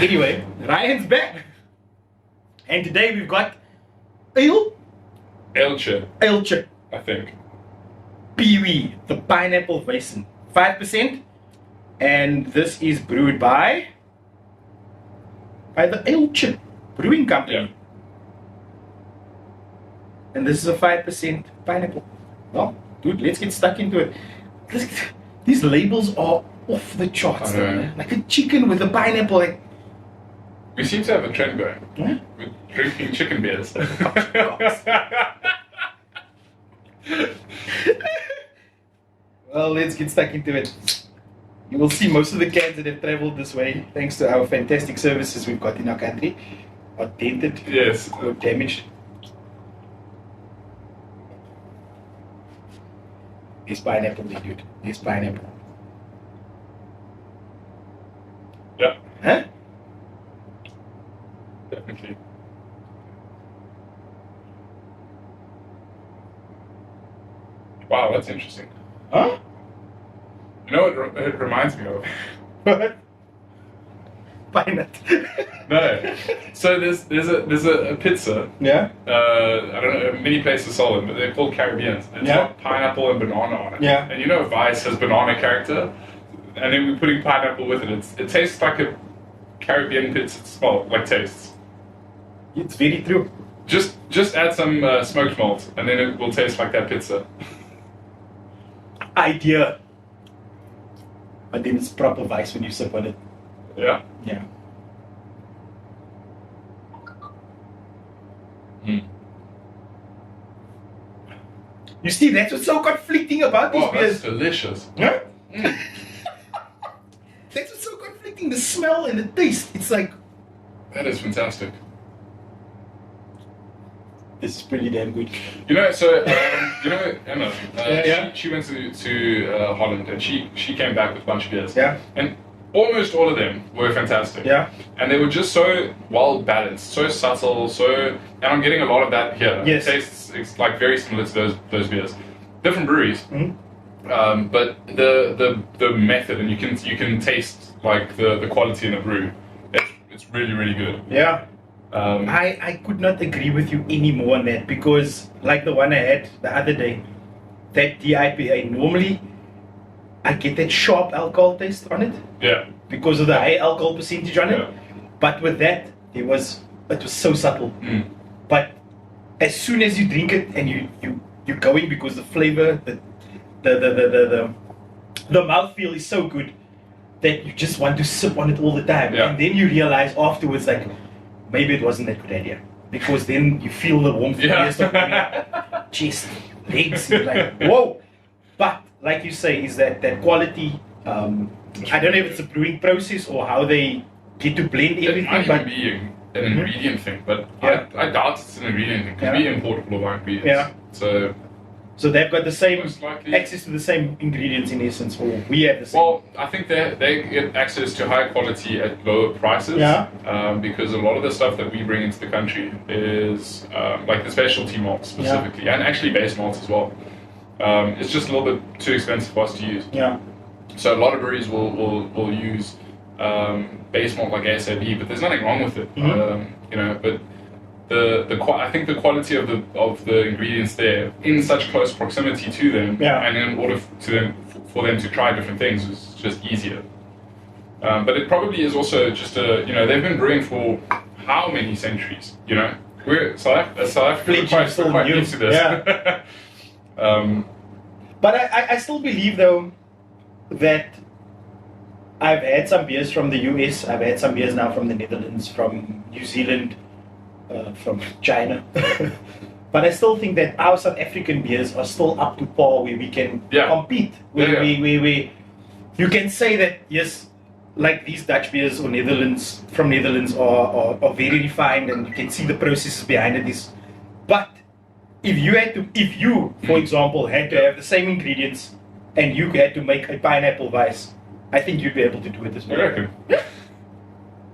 Anyway, Ryan's back. And today we've got UILTJIE, I think. PIEWEE, the pineapple WEIZEN, 5%. And this is brewed by the UILTJIE Brewing Company. Yeah. And this is a 5% pineapple. Well, dude, let's get stuck into it. These labels are off the charts, though, man. Like a chicken with a pineapple. Like, We seem to have a trend going. huh? With drinking chicken beers. Well, let's get stuck into it. You will see most of the cans that have traveled this way, thanks to our fantastic services we've got in our country, are dented Yes. or damaged. There's pineapple there, dude. There's pineapple. Yeah, Huh? definitely. Wow, that's interesting. Huh? You know what it reminds me of? What? Pineapple. No. So there's a pizza. Yeah? I don't know, many places sell them, but they're called Caribbeans. It's Yeah. got pineapple and banana on it. Yeah. And you know Vice has banana character, and then we're putting pineapple with it. It tastes like a Caribbean pizza tastes. It's very true. Just add some smoked malt, and then it will taste like that pizza. Idea. But then it's proper vice when you sip on it. Yeah. Yeah. You see, that's what's so conflicting about these Oh, beers. that's delicious. Huh? That's what's so conflicting, the smell and the taste. It's like, That is fantastic. this is pretty damn good. You know, so you know Emma. Yeah. She went to Holland, and she came back with a bunch of beers. Yeah. And almost all of them were fantastic. Yeah. And they were just so well balanced, so subtle, and I'm getting a lot of that here. Yes. It tastes it's like very similar to those beers. Different breweries. Mhm. But the method, and you can taste like the quality in the brew. It's really, really good. Yeah. Um, I could not agree with you anymore on that, because like the one I had the other day, that DIPA, normally I get that sharp alcohol taste on it yeah. because of the high alcohol percentage on it. Yeah. But with that, it was so subtle. Mm. But as soon as you drink it and you're going, because the flavor, the mouthfeel is so good that you just want to sip on it all the time. Yeah. And then you realize afterwards, like, maybe it wasn't that good idea, because then you feel the warmth Yeah. of coming up, chest, legs, you're like, whoa. But like you say, is that quality? I don't know if it's a brewing process or how they get to blend It everything, might but even be an ingredient thing, but Yeah. I doubt it's an ingredient thing, because Yeah. we import all of our ingredients. Yeah. So they've got the same most likely. access to the same ingredients in essence, or we have the same. Well, I think they get access to high quality at lower prices. Yeah. Because a lot of the stuff that we bring into the country is like the specialty malts specifically, and actually base malts as well. It's just a little bit too expensive for us to use. Yeah. So a lot of breweries will use base malt like ASAB, but there's nothing wrong with it. Mhm. You know, but I think the quality of the ingredients there in such close proximity to them, Yeah. and in order for them to try different things is just easier. But it probably is also just they've been brewing for how many centuries? You know, we're South Africa, we're quite used to this. Yeah. But I still believe, though, that I've had some beers from the US, I've had some beers now from the Netherlands, from New Zealand, from China. But I still think that our South African beers are still up to par, where we can compete. Where we you can say that, yes, like these Dutch beers or from Netherlands are very refined, and you can see the processes behind it. But if you, for example, had to have the same ingredients and you had to make a pineapple vice, I think you'd be able to do it as well. You reckon? Yeah.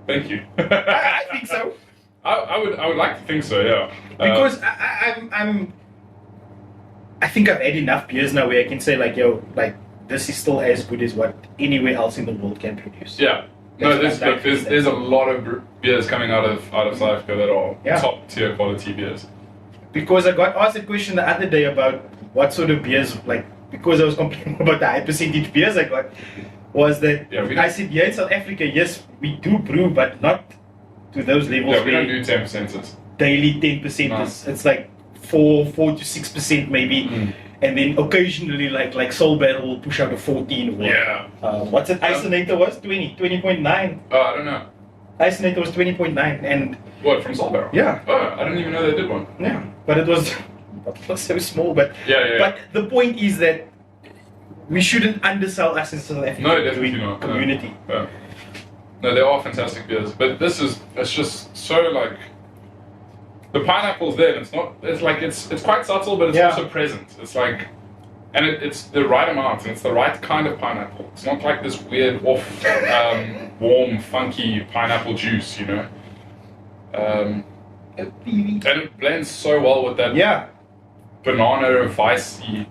Thank you. I think so. I would like to think so, yeah. Because I think I've had enough beers now where I can say, like, yo, like, this is still as good as what anywhere else in the world can produce. Yeah, No, That's what I'd like to see. there's a lot of beers coming out of South Africa that are Yeah. top tier quality beers. Because I got asked a question the other day about what sort of beers, like, because I was complaining about the high percentage beers I got, was that Yeah, we I don't- said, yeah, in South Africa, yes, we do brew, but not to those levels. Yeah, we don't where do 10%. daily 10%. No. It's like 4 to 6% maybe. Mm. And then occasionally, like Soul Battle will push out a 14 or Yeah. what's it? Isonator was 20.9. Oh, I don't know. Isonator was 20.9, and What, from Soul Barrel? yeah, Oh, I didn't even know they did one. yeah, but it was so small. But Yeah. but the point is that we shouldn't undersell us in South Africa. No, definitely not. No. Community. Yeah. No, they are fantastic beers, but it's just so like the pineapple's there. And it's quite subtle, but it's Yeah. also present. It's like, and it's the right amount, and it's the right kind of pineapple. It's not like this weird off, warm, funky pineapple juice, you know. And it blends so well with that Yeah, banana vicey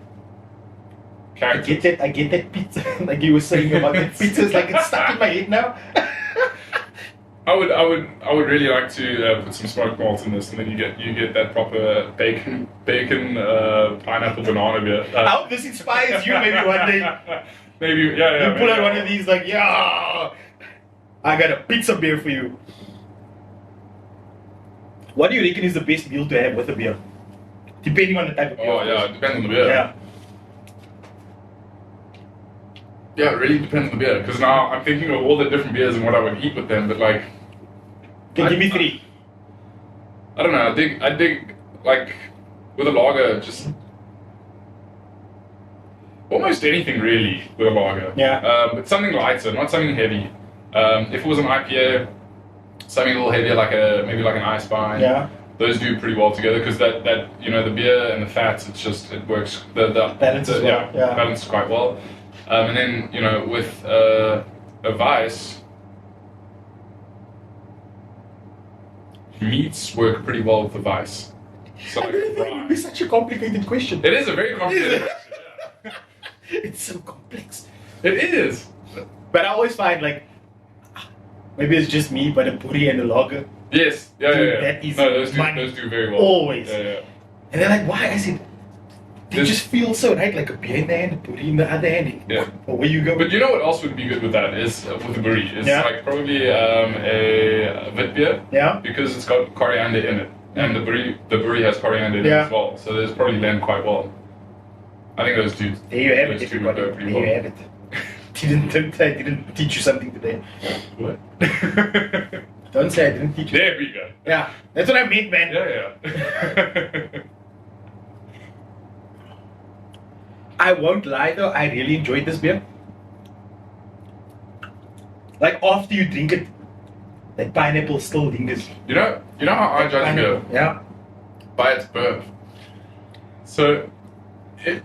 I character. get that pizza. Like you were saying about that pizza, it's like it's stuck in my head now. I would really like to put some smoked malt in this, and then you get that proper bacon pineapple banana beer. I hope this inspires you maybe one day. Maybe yeah. You pull maybe. out one of these like, yeah, I got a pizza beer for you. What do you reckon is the best meal to have with a beer? Depending on the type of beer. Oh of yeah, course. it depends on the beer. Yeah. Yeah, it really depends on the beer. Because now I'm thinking of all the different beers and what I would eat with them, but like, Okay, give me 3. I don't know. I dig like with a lager, just almost anything really with a lager. Yeah. But something lighter, not something heavy. If it was an IPA, something a little heavier, maybe like an Ice Spine. Yeah. Those do pretty well together because that the beer and the fats, it works. The Balances well, yeah. balances quite well. And then with a Weiss, meats work pretty well with the Weiss. So I like really think it would be such a complicated question. it is a very complicated question. Yeah. It's so complex. It is. But I always find like, maybe it's just me, but a puri and a lager. Yes. Yeah. Dude, yeah. that is No, money. those do very well. Always. Yeah. And they're like, why? I said, they This- just feel so right, like a beer in the hand, a puri in the other hand. Yeah. Or where you go. But you know what else would be good with that is with the brie. It's Yeah. like probably a wit beer Yeah. because it's got coriander in it, and the brie has coriander in it Yeah. as well. So there's probably lend quite well. I think those two. There you have it, those two would everybody. go pretty There you well. have it. I didn't teach you something today. What? Don't say I didn't teach you. There we go. Yeah, that's what I meant, man. Yeah. I won't lie though, I really enjoyed this beer. Like after you drink it, that pineapple still lingers. You know how I judge beer Yeah. by its burp. So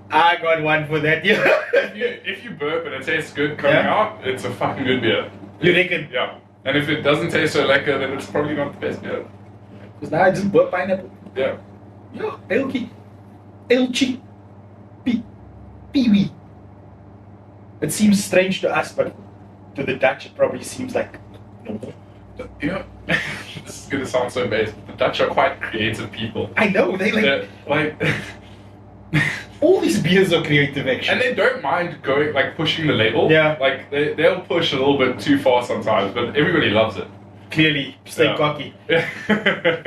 I got one for that, yeah. if you burp and it tastes good coming Yeah. out, it's a fucking good beer. You reckon? Yeah. And if it doesn't taste so lekker, then it's probably not the best beer. Because now I just burp pineapple. Yeah. Yeah, UILTJIE. PIEWEE. It seems strange to us, but to the Dutch it probably seems like normal. You know, this is gonna sound so base, but the Dutch are quite creative people. I know, They're like, all these beers are creative actually. and they don't mind going pushing the label. Yeah. Like they'll push a little bit too far sometimes, but everybody loves it. Clearly, stay Yeah. cocky. Yeah.